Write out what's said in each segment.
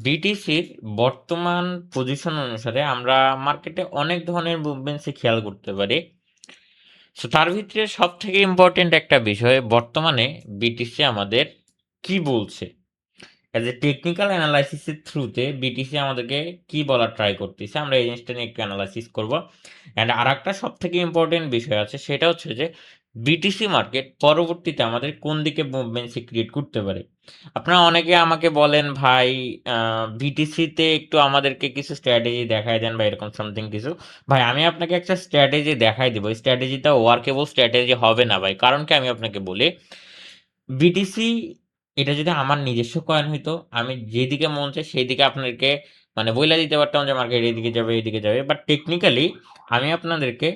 বিটিসির বর্তমান পজিশন অনুসারে আমরা মার্কেটে অনেক ধরনের মুভমেন্টসই খেয়াল করতে পারি। সো তার ভিতরে সব থেকে ইম্পর্টেন্ট একটা বিষয় বর্তমানে বিটিসি আমাদের কি বলছে, অ্যাজ এ টেকনিক্যাল অ্যানালাইসিসের থ্রুতে বিটিসি আমাদেরকে কি বলার ট্রাই করতেছে, আমরা এই জিনিসটা নিয়ে একটু অ্যানালাইসিস করবো। অ্যান্ড আর একটা সব থেকে ইম্পর্টেন্ট বিষয় আছে, সেটা হচ্ছে যে বিটিসি মার্কেট পরবর্তীতে আমাদের কোন দিকে মুভমেন্টসি ক্রিয়েট করতে পারে। আপনারা অনেকে আমাকে বলেন, ভাই বিটিসিতে একটু আমাদেরকে কিছু স্ট্র্যাটেজি দেখায় দেন বা এরকম সামথিং কিছু। ভাই আমি আপনাকে একটা স্ট্র্যাটেজি দেখাই দিব, এই স্ট্র্যাটেজিটা ওয়ার্কেবল স্ট্র্যাটেজি হবে না ভাই, কারণ কি আমি আপনাকে বলি, বিটিসি এটা যদি আমার নিজস্ব কয়েন হইতো, আমি যেদিকে মন চাই সেই দিকে আপনাদেরকে মানে বইলা দিতে পারতাম যে মার্কেট এইদিকে যাবে এইদিকে যাবে, বাট টেকনিক্যালি আমি আপনাদেরকে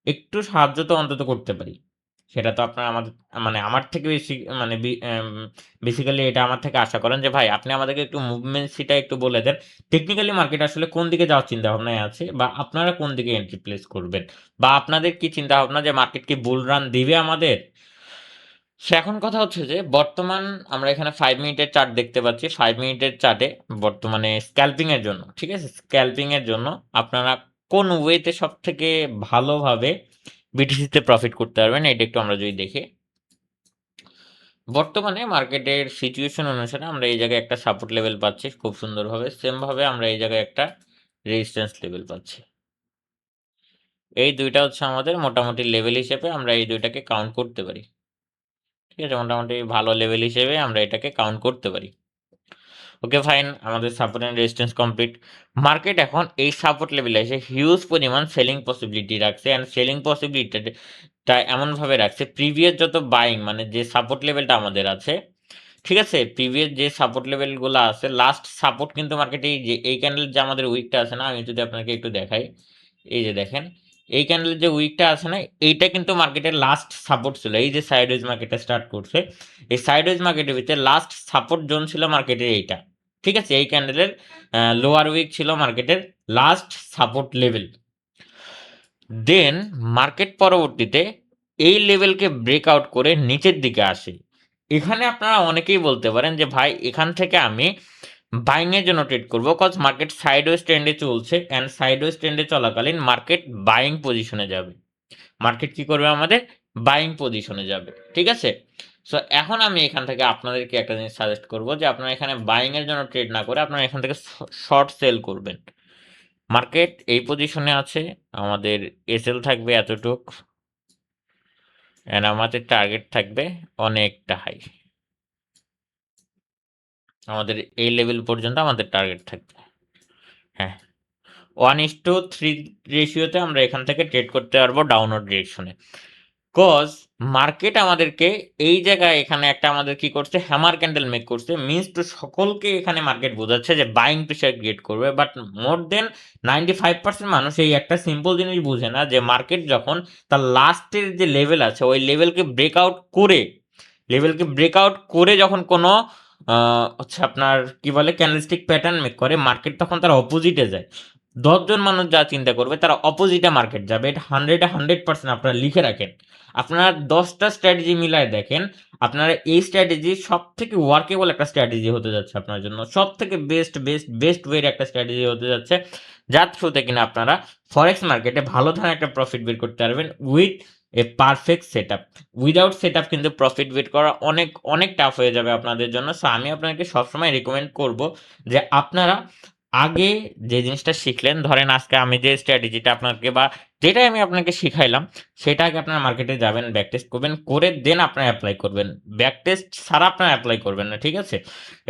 একটু সাহায্য তো অন্তত করতে পারি। সেটা তো আপনারা আমাদের মানে আমার থেকে বেশি মানে বেসিক্যালি এটা আমার থেকে আশা করেন যে ভাই আপনি আমাদেরকে একটু মুভমেন্টসিটা একটু বলে দেন, টেকনিক্যালি মার্কেট আসলে কোন দিকে যাওয়ার চিন্তা ভাবনায় আছে, বা আপনারা কোন দিকে এন্ট্রি প্লেস করবেন, বা আপনাদের কি চিন্তা ভাবনা যে মার্কেট কি বুল রান দিবে আমাদের। সে এখন কথা হচ্ছে যে বর্তমান আমরা এখানে 5 মিনিটের চার্ট দেখতে পাচ্ছি। 5 মিনিটের চার্টে বর্তমানে স্ক্যাল্পিং এর জন্য, ঠিক আছে? স্ক্যাল্পিং এর জন্য আপনারা কোন ওয়েতে সবথেকে ভালোভাবে বিটিসিতে প্রফিট করতে পারবেন, এটা একটু আমরা যদি দেখি। বর্তমানে মার্কেটের সিচুয়েশন অনুসারে আমরা এই জায়গায় একটা সাপোর্ট লেভেল পাচ্ছি খুব সুন্দরভাবে। সেম ভাবে আমরা এই জায়গায় একটা রেজিস্ট্যান্স লেভেল পাচ্ছি। এই দুইটা হচ্ছে আমাদের মোটামুটি লেভেল হিসেবে আমরা এই দুইটাকে কাউন্ট করতে পারি। ঠিক আছে? মোটামুটি ভালো লেভেল হিসেবে আমরা এটাকে কাউন্ট করতে পারি। ওকে ফাইন, আমাদের support and resistance complete. Market এখন এই সাপোর্ট লেভেলে এসে হিউজ পরিমাণ সেলিং পসিবিলিটি রাখছে, অ্যান্ড সেলিং পসিবিলিটিটা এমনভাবে রাখছে, প্রিভিয়াস যত বাইং মানে যে সাপোর্ট লেভেলটা আমাদের আছে, ঠিক আছে, প্রিভিয়াস যে সাপোর্ট লেভেলগুলো আছে, লাস্ট সাপোর্ট কিন্তু মার্কেটে এই যে এই ক্যান্ডেল যে আমাদের উইকটা আছে না, আমি যদি আপনাকে একটু দেখাই, এই যে দেখেন এই ক্যান্ডেলের যে উইকটা আছে না, এইটা কিন্তু মার্কেটের লাস্ট সাপোর্ট ছিল। এই যে সাইডওয়েজ মার্কেটটা স্টার্ট করছে, এই সাইডওয়েজ মার্কেটের ভিতরে লাস্ট সাপোর্ট জোন ছিল মার্কেটের এইটা। ঠিক আছে, এই ক্যান্ডেলের লোয়ার উইক ছিল মার্কেটের লাস্ট সাপোর্ট লেভেল। দেন মার্কেট পরবর্তীতে এই লেভেলকে ব্রেকআউট করে নিচের দিকে আসে। এখানে আপনারা অনেকেই বলতে পারেন যে ভাই এখান থেকে আমি বাইং এর জন্য ট্রেড করব, কজ মার্কেট সাইডওয়েজ ট্রেন্ডে চলছে, অ্যান্ড সাইডওয়েজ ট্রেন্ডে চলাকালীন মার্কেট বাইং পজিশনে যাবে। মার্কেট কি করবে আমাদের? বাইং পজিশনে যাবে। ঠিক আছে, সো এখন আমি এখান থেকে আপনাদেরকে একটা জিনিস সাজেস্ট করব যে আপনারা এখানে বাইং এর জন্য ট্রেড না করে আপনারা এখান থেকে শর্ট সেল করবেন। মার্কেট এই পজিশনে আছে, আমাদের এসএল থাকবে এতটুক, অ্যান্ড আমাদের টার্গেট থাকবে অনেকটা হাই। আমাদের এই লেভেল পর্যন্ত আমাদের টার্গেট থাকবে। হ্যাঁ, 1:3 রেশিওতে আমরা এখান থেকে ট্রেড করতে পারবো ডাউনওয়ার্ড ডিরেকশনে। কজ মার্কেট আমাদেরকে এই জায়গায় এখানে একটা আমাদের কি করছে, হ্যামার ক্যান্ডেল মেক করছে, মিনস টু সকলকে এখানে মার্কেট বোঝাচ্ছে যে বাইং প্রেশার ক্রিয়েট করবে, বাট মোর দেন 95% মানুষ এই একটা সিম্পল জিনিস বুঝে না যে মার্কেট যখন তার লাস্টের যে লেভেল আছে ওই লেভেলকে ব্রেকআউট করে যখন কোনো হচ্ছে আপনার কি বলে ক্যান্ডেলস্টিক প্যাটার্ন মেক করে, মার্কেট তখন তার অপোজিটে যায়। 10 জন মানুষ যা চিন্তা করবে তারা অপোজিটে মার্কেট যাবে, এটা 100% আপনারা লিখে রাখেন। আপনারা 10টা স্ট্র্যাটেজি মিলায় দেখেন, আপনারা এই স্ট্র্যাটেজি সব থেকে ওয়ার্কেবল একটা স্ট্র্যাটেজি হতে যাচ্ছে আপনার জন্য, সব থেকে বেস্ট ওয়ের একটা স্ট্র্যাটেজি হতে যাচ্ছে, যার থ্রুতে কিনা আপনারা ফরেক্স মার্কেটে ভালো ধরনের একটা প্রফিট বের করতে পারবেন with a perfect set up. Without set up কিন্তু প্রফিট বের করা অনেক অনেক টাফ হয়ে যাবে আপনাদের জন্য। সো আমি আপনাকে সবসময় রিকমেন্ড করব যে আপনারা আগে যে জিনিসটা শিখলেন, ধরেন আজকে আমি যে স্ট্র্যাটেজিটা আপনাকে বা যেটাই আমি আপনাকে শিখাইলাম, সেটা আগে আপনারা মার্কেটে যাবেন, ব্যাক টেস্ট করবেন, করে দেন আপনারা অ্যাপ্লাই করবেন। ব্যাক টেস্ট ছাড়া আপনারা অ্যাপ্লাই করবেন না, ঠিক আছে?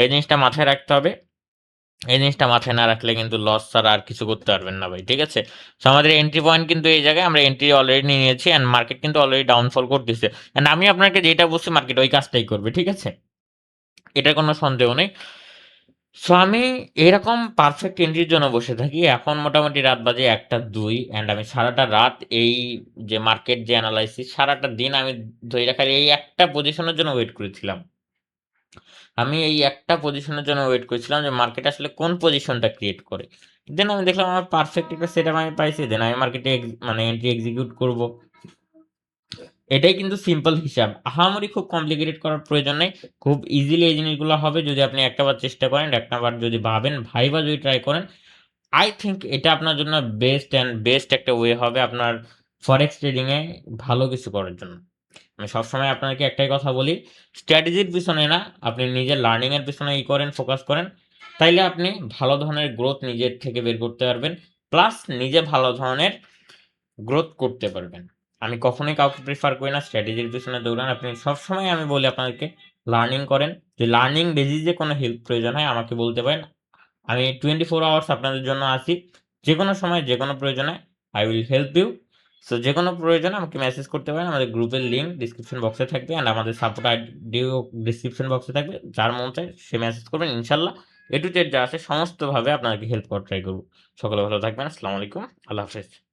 এই জিনিসটা মাথায় রাখতে হবে। এই জিনিসটা মাথায় না রাখলে কিন্তু লস ছাড়া আর কিছু করতে পারবেন না ভাই, ঠিক আছে? সো আমাদের এন্ট্রি পয়েন্ট কিন্তু এই জায়গায়, আমরা এন্ট্রি অলরেডি নিয়ে নিয়েছি, অ্যান্ড মার্কেট কিন্তু অলরেডি ডাউনফল করতেছে, অ্যান্ড আমি আপনাকে যেটা বলছি মার্কেট ওই কাজটাই করবে, ঠিক আছে? এটার কোনো সন্দেহ নেই। সো আমি এরকম পারফেক্ট এন্ট্রির জন্য বসে থাকি। এখন মোটামুটি রাত বাজে 1টা 2, অ্যান্ড আমি সারাটা রাত এই যে মার্কেট যে অ্যানালাইসিস, সারাটা দিন আমি ধইরা খালি এই একটা পজিশনের জন্য ওয়েট করেছিলাম। আমি এই একটা পজিশনের জন্য ওয়েট করেছিলাম যে মার্কেট আসলে কোন পজিশনটা ক্রিয়েট করে। দেন আমি দেখলাম আমার পারফেক্ট একটা সেটআপ আমি পাইছি। দেন আমি মার্কেটে মানে এন্ট্রি এক্সিকিউট করব। এটাই কিন্তু সিম্পল হিসাব। আহামরি খুব কমপ্লিকেটেড করার প্রয়োজন নেই। খুব ইজিলি এই জিনিসগুলো হবে যদি আপনি একটা বার চেষ্টা করেন, একটা বার যদি ভাবেন, ভাইবা যদি ট্রাই করেন। আই থিংক এটা আপনার জন্য বেস্ট একটা ওয়ে হবে আপনার ফরেক্স ট্রেডিং এ ভালো কিছু করার জন্য। আমি সবসময় আপনাকে একটাই কথা বলি, স্ট্র্যাটেজির পিছনে না, আপনি নিজের লার্নিং এর পিছনে করেন, ফোকাস করেন। তাইলে আপনি ভালো ধরনের গ্রোথ নিজের থেকে বের করতে পারবেন। প্লাস নিজে ভালো ধরনের গ্রোথ করতে পারবেন। আমি কখনোই কাউকে প্রেফার করি না স্ট্র্যাটেজির পিছনে দৌড়ান। আপনি সবসময় আমি বলি আপনাদেরকে লার্নিং করেন। যে লার্নিং বেসিসে কোনো হেল্প প্রয়োজন হয় আমাকে বলতে পারেন। আমি 24 আওয়ার্স আপনাদের জন্য আছি। যেকোনো সময় যেকোনো প্রয়োজনে I will help you. So যেকোনো প্রয়োজনে আমাকে মেসেজ করতে পারেন। আমাদের গ্রুপের লিঙ্ক ডিসক্রিপশন বক্সে থাকবে অ্যান্ড আমাদের সাপোর্ট আইডিও ডিসক্রিপশন বক্সে থাকবে। যার মন চায় সে মেসেজ করবেন। ইনশাআল্লাহ A to Z যা আছে সমস্তভাবে আপনাদেরকে হেল্প করার ট্রাই করব। সকলে ভালো থাকবেন। আসসালামু আলাইকুম। আল্লাহ হাফেজ।